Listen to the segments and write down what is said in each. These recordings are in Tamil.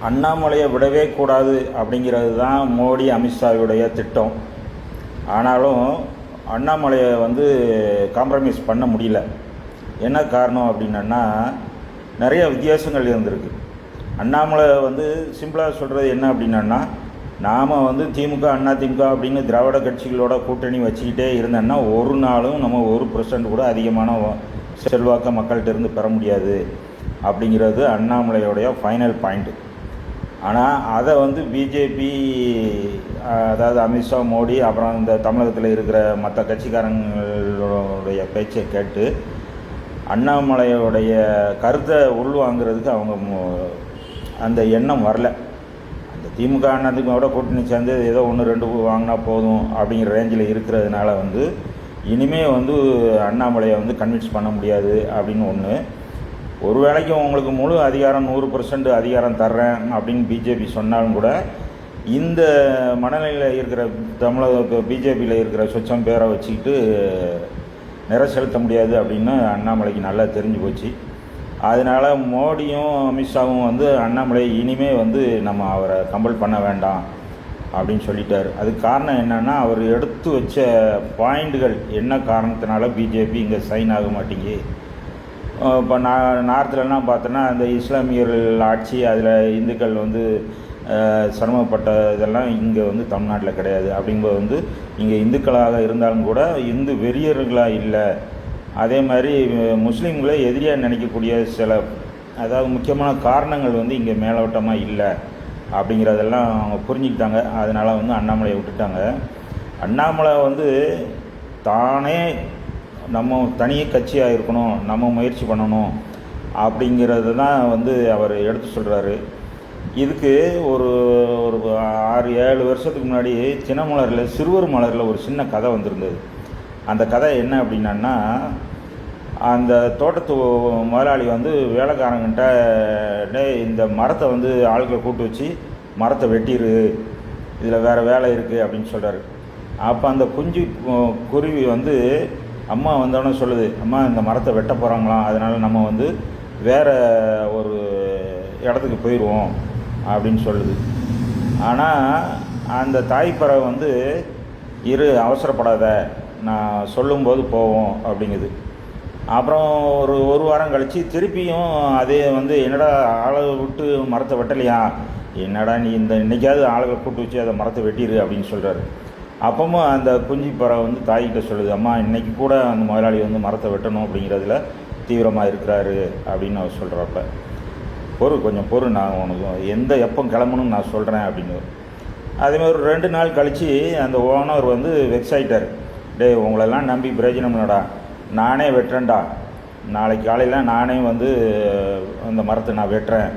அண்ணாமலையை விடவே கூடாது அப்படிங்கிறது தான் மோடி அமித்ஷாவுடைய திட்டம். ஆனாலும் அண்ணாமலையை காம்ப்ரமைஸ் பண்ண முடியல. என்ன காரணம் அப்படின்னா, நிறைய வித்தியாசங்கள் இருந்திருக்கு. அண்ணாமலை சிம்பிளாக சொல்கிறது என்ன அப்படின்னா, நாம் திமுக அண்ணா திமுக அப்படின்னு திராவிட கட்சிகளோட கூட்டணி வச்சுக்கிட்டே இருந்தோன்னா ஒரு நாளும் நம்ம 1% கூட அதிகமான செல்வாக்க மக்கள்கிட்ட இருந்து பெற முடியாது அப்படிங்கிறது அண்ணாமலையோடைய ஃபைனல் பாயிண்ட்டு. ஆனால் அதை பிஜேபி, அதாவது அமித்ஷா, மோடி, அப்புறம் இந்த தமிழகத்தில் இருக்கிற மற்ற கட்சிக்காரங்களுடைய பேச்சை கேட்டு அண்ணாமலையோடைய கருத்தை உள்வாங்கிறதுக்கு அவங்க அந்த எண்ணம் வரல. அந்த திமுக அண்ணா திமுகவோட கூட்டணி சேர்ந்து ஏதோ 1-2 வாங்கினா போதும் அப்படிங்கிற ரேஞ்சில் இருக்கிறதுனால இனிமே அண்ணாமலையை கன்வின்ஸ் பண்ண முடியாது அப்படின்னு ஒன்று. ஒரு வேளைக்கு உங்களுக்கு முழு அதிகாரம் 100% அதிகாரம் தர்றேன் அப்படின்னு பிஜேபி சொன்னாலும் கூட இந்த மனநிலையில் இருக்கிற தமிழக பிஜேபியில் இருக்கிற சொச்சம் பேரை வச்சுக்கிட்டு நிறை செலுத்த முடியாது அப்படின்னு அண்ணாமலைக்கு நல்லா தெரிஞ்சு போச்சு. அதனால் மோடியும் அமித்ஷாவும் அண்ணாமலை இனிமே நம்ம அவரை கம்பல் பண்ண வேண்டாம் அப்படின்னு சொல்லிட்டார். அதுக்கு காரணம் என்னென்னா, அவர் எடுத்து வச்ச பாயிண்ட்டுகள் என்ன காரணத்தினால பிஜேபி இங்கே சைன் ஆக மாட்டேங்கி. இப்போ நார்த்துலலாம் பார்த்தோன்னா அந்த இஸ்லாமியர்கள் ஆட்சி, அதில் இந்துக்கள் சிரமப்பட்ட இதெல்லாம் இங்கே தமிழ்நாட்டில் கிடையாது. அப்படிங்கும்போது இங்கே இந்துக்களாக இருந்தாலும் கூட இந்து வெறியர்களாக இல்லை. அதே மாதிரி முஸ்லீம்களை எதிரியாக நினைக்கக்கூடிய சில, அதாவது முக்கியமான காரணங்கள் இங்கே மேலோட்டமாக இல்லை அப்படிங்கிறதெல்லாம் அவங்க புரிஞ்சுக்கிட்டாங்க. அதனால் அண்ணாமலையை விட்டுட்டாங்க. அண்ணாமலை தானே நம்ம தனி கட்சியாக இருக்கணும், நம்ம முயற்சி பண்ணணும் அப்படிங்கிறது தான் அவர் எடுத்து சொல்கிறாரு. இதுக்கு ஒரு 6-7 வருஷத்துக்கு முன்னாடி சின்னமலரில், சிறுவர் மலரில் ஒரு சின்ன கதை வந்திருந்தது. அந்த கதை என்ன அப்படின்னா, அந்த தோட்டத்து முதலாளி வேலைக்காரங்கிட்ட இந்த மரத்தை ஆளுகளை கூட்டு வச்சு மரத்தை வெட்டிடு, இதில் வேறு வேலை இருக்குது அப்படின்னு சொல்கிறாரு. அப்போ அந்த குஞ்சு குருவி அம்மா வந்தோடனே சொல்லுது, அம்மா இந்த மரத்தை வெட்ட போகிறாங்களாம், அதனால் நம்ம வேறு ஒரு இடத்துக்கு போயிடுவோம் அப்படின்னு சொல்லுது. ஆனால் அந்த தாய்ப்பறவை இரு, அவசரப்படாத, நான் சொல்லும்போது போவோம் அப்படிங்குது. அப்புறம் ஒரு வாரம் கழித்து திருப்பியும் அதே என்னடா ஆளை விட்டு மரத்தை வெட்டலையா, என்னடா நீ இன்றைக்காவது ஆளுகளை கூட்டு வச்சு அதை மரத்தை வெட்டிடு அப்படின்னு சொல்கிறாரு. அப்பவும் அந்த குஞ்சு பறவை தாய்கிட்ட சொல்லுது, அம்மா இன்றைக்கி கூட அந்த முதலாளி மரத்தை வெட்டணும் அப்படிங்கிறதுல தீவிரமாக இருக்கிறாரு அப்படின்னு அவர் சொல்கிறப்ப, கொஞ்சம் பொறு, நான் உனக்கு எப்போ கிளம்பணும்னு நான் சொல்கிறேன் அப்படின்னு. அதேமாதிரி ஒரு 2 நாள் கழித்து அந்த ஓனர் வெக்ஸ் ஆகிட்டார். டேய், உங்களெல்லாம் நம்பி பிரயோஜனம் இல்லைடா, நானே வெட்டுறேன்டா, நாளைக்கு காலையில் நானே அந்த மரத்தை நான் வெட்டுறேன்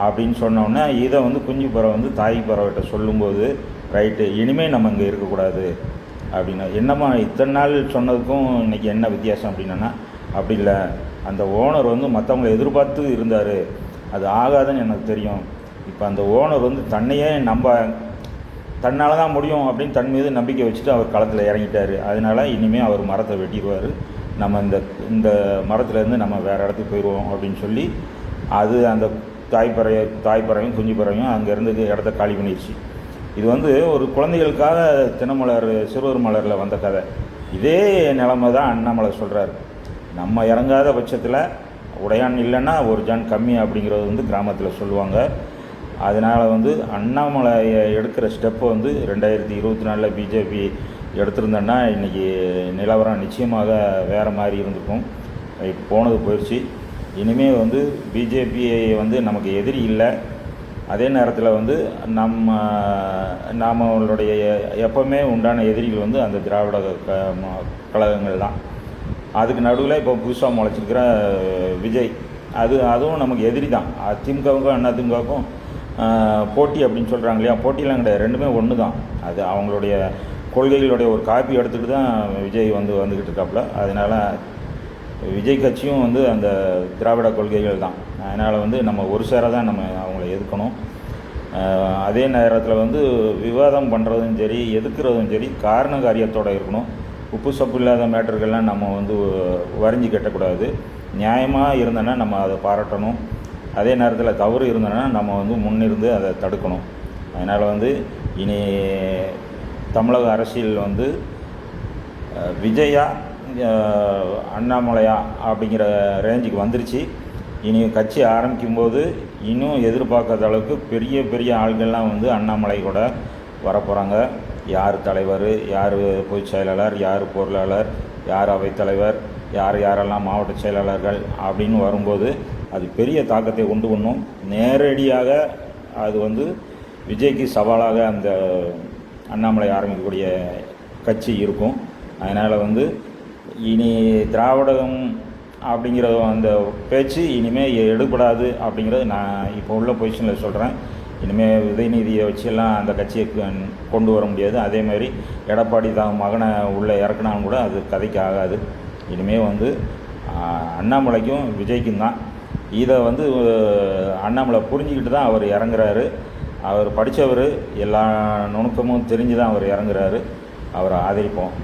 அப்படின்னு சொன்னோன்னே இதை குஞ்சு பறவை தாய் பறவைகிட்ட சொல்லும்போது, ரைட்டு, இனிமேல் நம்ம இங்கே இருக்கக்கூடாது அப்படின்னா. என்னம்மா இத்தனை நாள் சொன்னதுக்கும் இன்றைக்கி என்ன வித்தியாசம் அப்படின்னா, அப்படி இல்லை, அந்த ஓனர் மற்றவங்களை எதிர்பார்த்து இருந்தார், அது ஆகாதுன்னு எனக்கு தெரியும். இப்போ அந்த ஓனர் தன்னையே தன்னால் தான் முடியும் அப்படின்னு தன் மீது நம்பிக்கை வச்சுட்டு அவர் களத்தில் இறங்கிட்டார். அதனால் இனிமேல் அவர் மரத்தை வெட்டிடுவார், நம்ம இந்த மரத்துலேருந்து நம்ம வேறு இடத்துக்கு போயிடுவோம் அப்படின்னு சொல்லி அது அந்த தாய்ப்பறவையும் குஞ்சு பறவையும் அங்கேருந்து இடத்த காலி பண்ணிடுச்சு. இது ஒரு குழந்தைகளுக்காக தினமலர், சிறுவர் மலரில் வந்த கதை. இதே நிலைமை தான் அண்ணாமலை சொல்கிறார். நம்ம இறங்காத பட்சத்தில் உடையான் இல்லைன்னா ஒரு ஜான் கம்மி அப்படிங்கிறது கிராமத்தில் சொல்லுவாங்க. அதனால் அண்ணாமலையை எடுக்கிற ஸ்டெப்பை 2024 பிஜேபி எடுத்திருந்தோன்னா இன்றைக்கி நிலவரம் நிச்சயமாக வேறு மாதிரி இருந்திருக்கும். போனது போயிடுச்சு. இனிமேல் பிஜேபியை நமக்கு எதிரி இல்லை. அதே நேரத்தில் நம்மளுடைய எப்போவுமே உண்டான எதிரிகள் அந்த திராவிட கழகங்கள் தான். அதுக்கு நடுவில் இப்போ புதுசாக முளைச்சிருக்கிற விஜய், அதுவும் நமக்கு எதிரி தான். திமுகவுக்கும் அண்ணா திமுகவுக்கும் போட்டி அப்படின்னு சொல்கிறாங்க இல்லையா, போட்டியெலாம் கிடையாது, ரெண்டுமே ஒன்று தான். அது அவங்களுடைய கொள்கைகளுடைய ஒரு காப்பி எடுத்துகிட்டு தான் விஜய் வந்துக்கிட்டு இருக்காப்புல. அதனால் விஜய் கட்சியும் அந்த திராவிட கொள்கைகள் தான். அதனால் நம்ம ஒரு சேர தான் நம்ம அவங்கள எதிர்க்கணும். அதே நேரத்தில் விவாதம் பண்ணுறதும் சரி, எதிர்க்கிறதும் சரி, காரண காரியத்தோடு இருக்கணும். உப்பு சப்பு இல்லாத மேட்டர்கள்லாம் நம்ம வரைஞ்சி கட்டக்கூடாது. நியாயமாக இருந்தோன்னா நம்ம அதை பாராட்டணும். அதே நேரத்தில் தவறு இருந்ததுன்னா நம்ம வந்து முன்னிருந்து அதை தடுக்கணும். அதனால் வந்து இனி தமிழக அரசியல் வந்து விஜயா அண்ணாமலையா அப்படிங்கிற ரேஞ்சுக்கு வந்துருச்சு. இனி கட்சி ஆரம்பிக்கும்போது இன்னும் எதிர்பார்க்காத அளவுக்கு பெரிய பெரிய ஆள்கள்லாம் வந்து அண்ணாமலை கூட வரப்போகிறாங்க. யார் தலைவர், யார் பொதுச் செயலாளர், யார் பொருளாளர், யார் அவைத்தலைவர், யாரெல்லாம் மாவட்ட செயலாளர்கள் அப்படின்னு வரும்போது அது பெரிய தாக்கத்தை உண்டு பண்ணும். நேரடியாக அது வந்து விஜய்க்கு சவாலாக அந்த அண்ணாமலை ஆரம்பிக்கக்கூடிய கட்சி இருக்கும். அதனால் வந்து இனி திராவிடம் அப்படிங்கிற அந்த பேச்சு இனிமேல் எடுபடாது அப்படிங்கிறது நான் இப்போ உள்ள பொசிஷனில் சொல்கிறேன். இனிமேல் உதயநிதியை வச்செல்லாம் அந்த கட்சியை கொண்டு வர முடியாது. அதேமாதிரி எடப்பாடி தான் மகனை உள்ளே இறக்குனாலும் கூட அது கதைக்கு ஆகாது. இனிமேல் வந்து அண்ணாமலைக்கும் விஜய்க்கும் தான். இதை வந்து அண்ணாமலை புரிஞ்சுக்கிட்டு தான் அவர் இறங்குறாரு. அவர் படித்தவர், எல்லா நுணுக்கமும் தெரிஞ்சு தான் அவர் இறங்குறாரு. அவரை ஆதரிப்போம்.